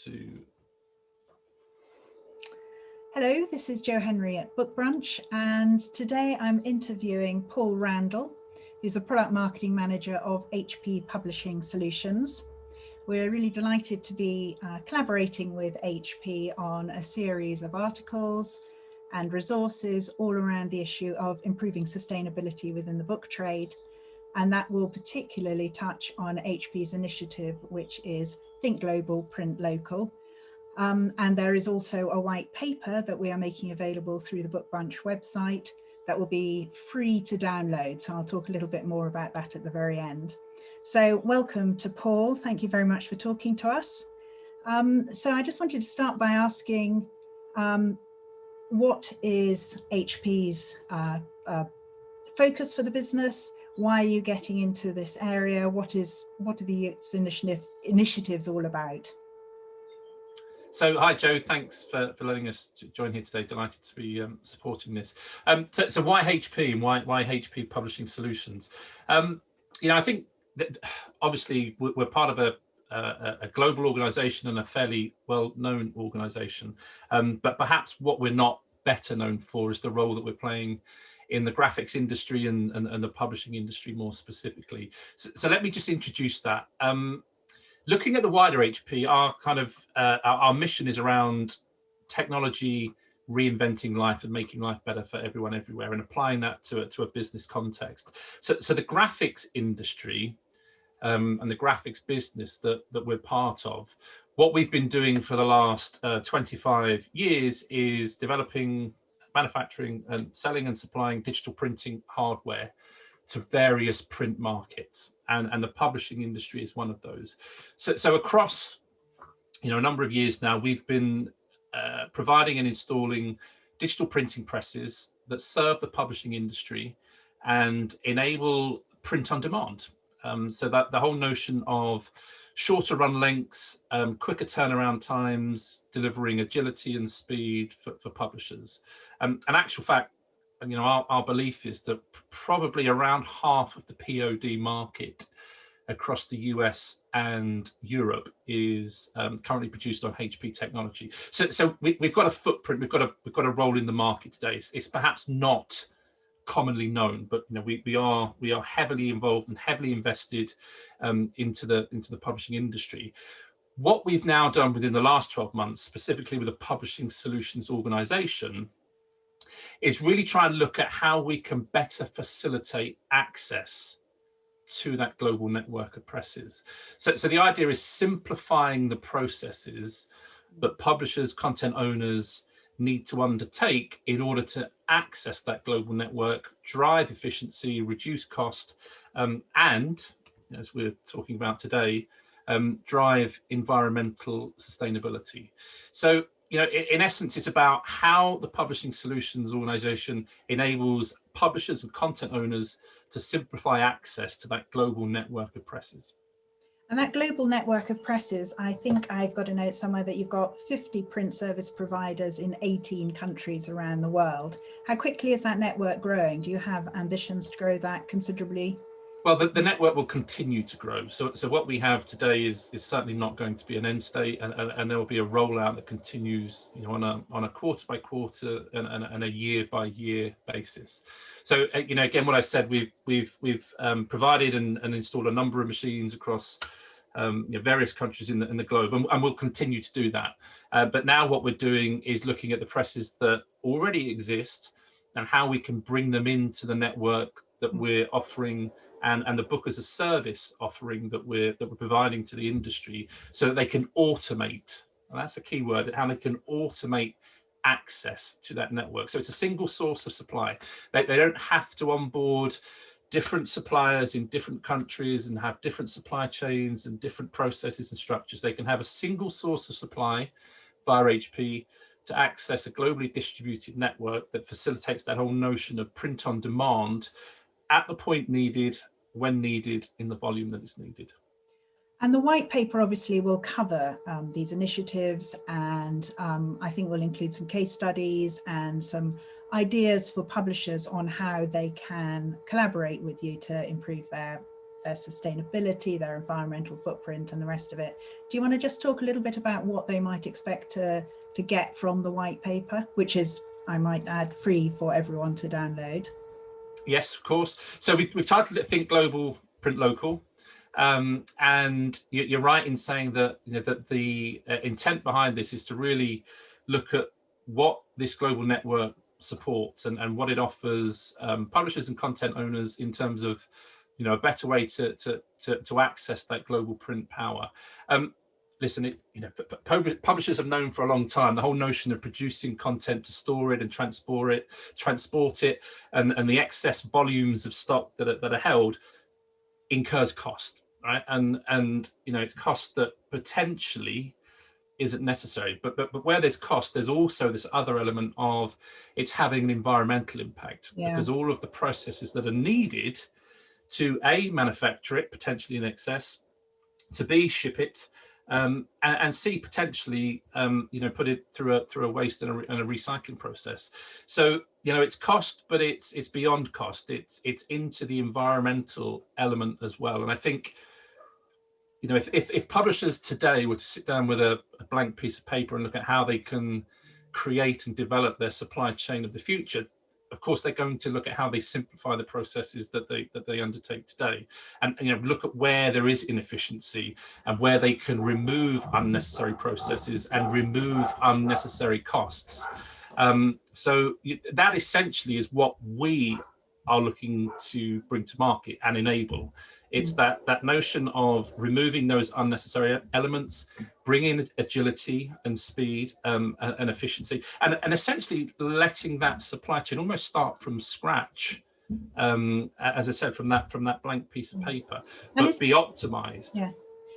to... Hello, this is Jo Henry at BookBrunch, and today I'm interviewing Paul Randall, who's a product marketing manager of HP Publishing Solutions. We're really delighted to be collaborating with HP on a series of articles and resources all around the issue of improving sustainability within the book trade. And that will particularly touch on HP's initiative, which is Think Global, Print Local. And there is also a white paper that we are making available through the BookBrunch website that will be free to download. So I'll talk a little bit more about that at the very end. So welcome to Paul. Thank you very much for talking to us. So I just wanted to start by asking, what is HP's focus for the business? Why are you getting into this area? What are the initiatives all about? So, hi, Jo. Thanks for letting us join here today. Delighted to be supporting this. So why HP and why HP Publishing Solutions? I think that obviously we're part of a global organisation and a fairly well-known organisation. But perhaps what we're not better known for is the role that we're playing in the graphics industry and the publishing industry more specifically. So let me just introduce that. Looking at the wider HP, our mission is around technology reinventing life and making life better for everyone everywhere, and applying that to a business context. So the graphics industry and the graphics business that we're part of, what we've been doing for the last 25 years is developing, manufacturing, and selling and supplying digital printing hardware to various print markets, and the publishing industry is one of those. So across a number of years now, we've been providing and installing digital printing presses that serve the publishing industry and enable print on demand. So that the whole notion of shorter run lengths, quicker turnaround times, delivering agility and speed for publishers. And actual fact, our belief is that probably around half of the POD market across the US and Europe is currently produced on HP technology. So we've got a footprint, we've got a role in the market today. It's perhaps not commonly known, but we are heavily involved and heavily invested into the publishing industry. What we've now done within the last 12 months, specifically with the Publishing Solutions organization, is really try and look at how we can better facilitate access to that global network of presses. So the idea is simplifying the processes that publishers, content owners need to undertake in order to access that global network, drive efficiency, reduce cost, and, as we're talking about today, drive environmental sustainability. So in essence, it's about how the Publishing Solutions organization enables publishers and content owners to simplify access to that global network of presses. And that global network of presses, I think I've got a note somewhere that you've got 50 print service providers in 18 countries around the world. How quickly is that network growing? Do you have ambitions to grow that considerably? Well, the network will continue to grow. So what we have today is certainly not going to be an end state, and there will be a rollout that continues, on a quarter by quarter and a year by year basis. So again, what I said, we've provided and installed a number of machines across various countries in the globe, and we'll continue to do that. But now what we're doing is looking at the presses that already exist and how we can bring them into the network that we're offering, and the book as a service offering that we're providing to the industry, so that they can automate, and that's the key word, how they can automate access to that network. So it's a single source of supply. They don't have to onboard different suppliers in different countries and have different supply chains and different processes and structures. They can have a single source of supply via HP to access a globally distributed network that facilitates that whole notion of print on demand at the point needed, when needed, in the volume that is needed. And the white paper obviously will cover these initiatives, and I think will include some case studies and some ideas for publishers on how they can collaborate with you to improve their their sustainability, their environmental footprint and the rest of it. Do you want to just talk a little bit about what they might expect to get from the white paper, which is, I might add, free for everyone to download? Yes, of course. So we've titled it Think Global, Print Local. And you're right in saying that, that the intent behind this is to really look at what this global network supports and what it offers publishers and content owners in terms of, a better way to access that global print power. Listen, publishers have known for a long time the whole notion of producing content to store it and transport it, and the excess volumes of stock that are held incurs cost, right? And it's cost that potentially isn't necessary. But where there's cost, there's also this other element of it's having an environmental impact, because all of the processes that are needed to A, manufacture it potentially in excess, to B, ship it, and C, potentially put it through a waste and a recycling process. So it's cost, but it's beyond cost. It's into the environmental element as well. And I think if publishers today were to sit down with a blank piece of paper and look at how they can create and develop their supply chain of the future, of course they're going to look at how they simplify the processes that they undertake today, and look at where there is inefficiency and where they can remove unnecessary processes and remove unnecessary costs. So that essentially is what we are looking to bring to market and enable. It's that notion of removing those unnecessary elements, bringing agility and speed and efficiency, and essentially letting that supply chain almost start from scratch, as I said, from that blank piece of paper, but be optimized. Yeah.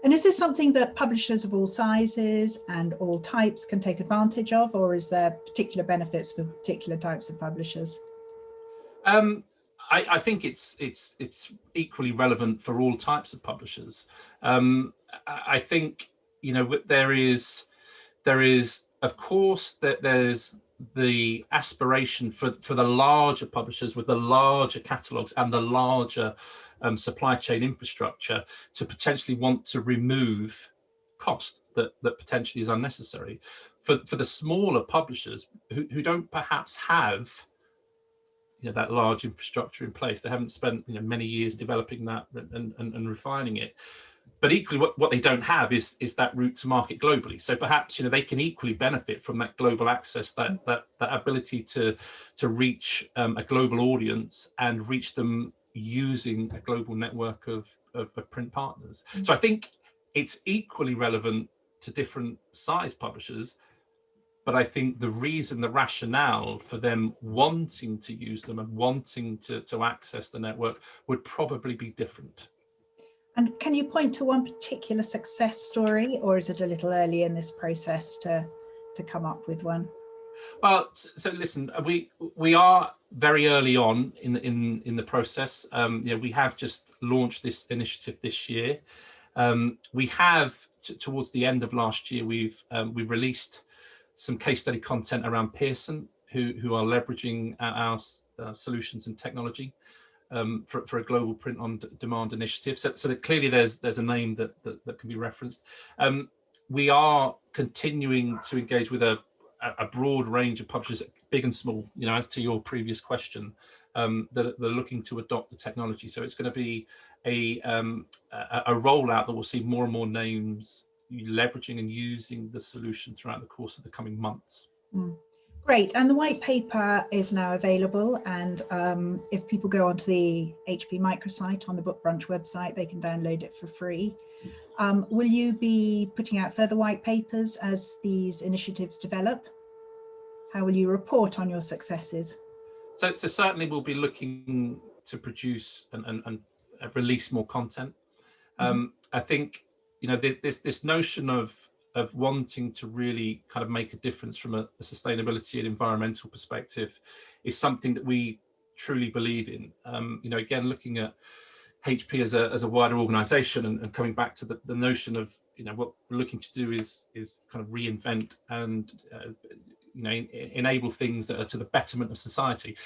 And is this something that publishers of all sizes and all types can take advantage of, or is there particular benefits for particular types of publishers? I think it's equally relevant for all types of publishers. I think there is of course there's the aspiration for the larger publishers with the larger catalogs and the larger supply chain infrastructure to potentially want to remove cost that potentially is unnecessary. For the smaller publishers who don't perhaps have that large infrastructure in place, they haven't spent many years developing that and refining it. But equally, what they don't have is that route to market globally. So perhaps they can equally benefit from that global access, that ability to reach a global audience and reach them using a global network of print partners. So I think it's equally relevant to different size publishers. But I think the rationale for them wanting to use them and wanting to access the network would probably be different. And can you point to one particular success story, or is it a little early in this process to come up with one? Well, so listen, we are very early on in the process. We have just launched this initiative this year. We have towards the end of last year, we've released some case study content around Pearson, who are leveraging our solutions and technology for a global print on demand initiative. So that clearly there's a name that can be referenced. We are continuing to engage with a broad range of publishers, big and small, as to your previous question, that are looking to adopt the technology. So it's going to be a rollout that will see more and more names leveraging and using the solution throughout the course of the coming months. Great. And the white paper is now available, and if people go onto the HP microsite on the BookBrunch website, they can download it for free. Will you be putting out further white papers as these initiatives develop? How will you report on your successes? So certainly we'll be looking to produce and release more content. I think this notion of wanting to really kind of make a difference from a sustainability and environmental perspective is something that we truly believe in. Again, looking at HP as a wider organization and coming back to the notion of what we're looking to do is kind of reinvent and enable things that are to the betterment of society.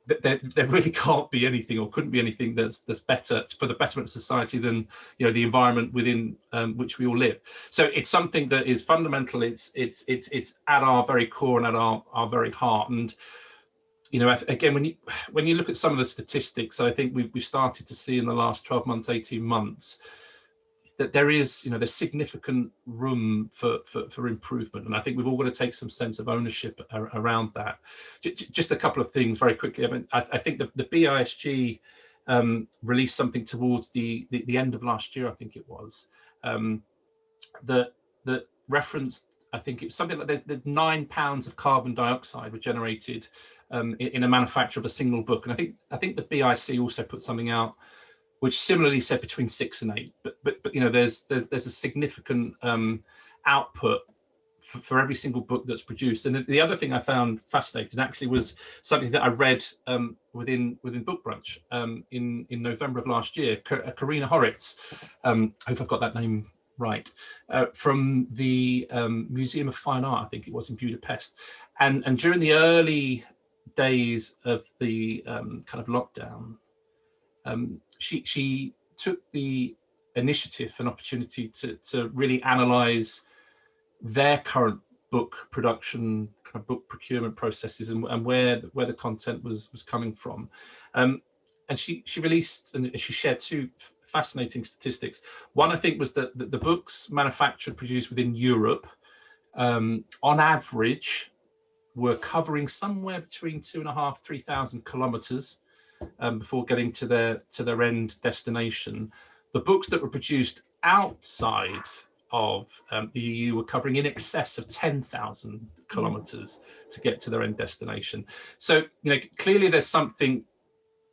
there really can't be anything, or couldn't be anything that's better for the betterment of society than, you know, the environment within which we all live. So it's something that is fundamental. It's at our very core and at our very heart. And you know, again, when you look at some of the statistics, I think we've started to see in the last 12 months, 18 months, that there is, you know, there's significant room for improvement, and I think we've all got to take some sense of ownership around that. Just a couple of things very quickly. I mean, I think the BISG released something towards the end of last year, I think it was, that referenced, I think it was something like the 9 pounds of carbon dioxide were generated in a manufacture of a single book, and I think the BIC also put something out which similarly said between 6 and 8. But you know, there's a significant output for every single book that's produced. And the other thing I found fascinating actually was something that I read within BookBrunch in November of last year. Karina Horitz, I hope I've got that name right, from the Museum of Fine Art, I think it was, in Budapest. And during the early days of the kind of lockdown, she took the initiative and opportunity to really analyze their current book production, kind of book procurement processes, and where the content was coming from. And she released, and she shared two fascinating statistics. One, I think, was that the books manufactured, produced within Europe, on average, were covering somewhere between 2,500 to 3,000 kilometers before getting to their end destination. The books that were produced outside of the EU were covering in excess of 10,000 kilometers to get to their end destination. So, you know, clearly there's something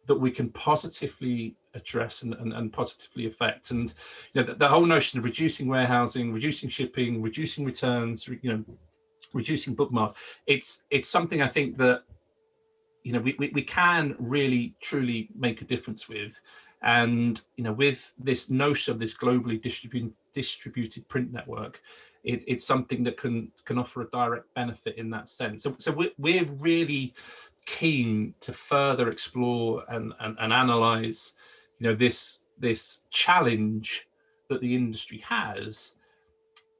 that we can positively address and positively affect. And you know, the whole notion of reducing warehousing, reducing shipping, reducing returns, you know, reducing bookmarks, it's something I think that, you know, we can really truly make a difference with. And you know, with this notion of this globally distributed print network, it's something that can offer a direct benefit in that sense. So we're really keen to further explore and analyze, you know, this challenge that the industry has,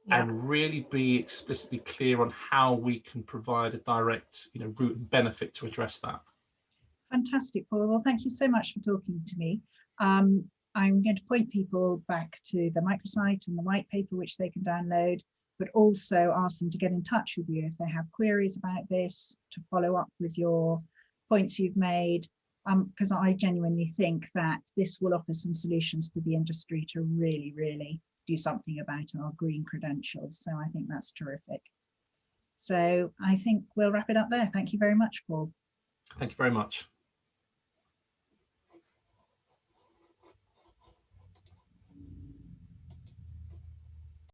and really be explicitly clear on how we can provide a direct, you know, route and benefit to address that. Fantastic, Paul. Well, thank you so much for talking to me. I'm going to point people back to the microsite and the white paper, which they can download, but also ask them to get in touch with you if they have queries about this, to follow up with your points you've made, because I genuinely think that this will offer some solutions to the industry to really, really do something about our green credentials. So I think that's terrific. So I think we'll wrap it up there. Thank you very much, Paul. Thank you very much.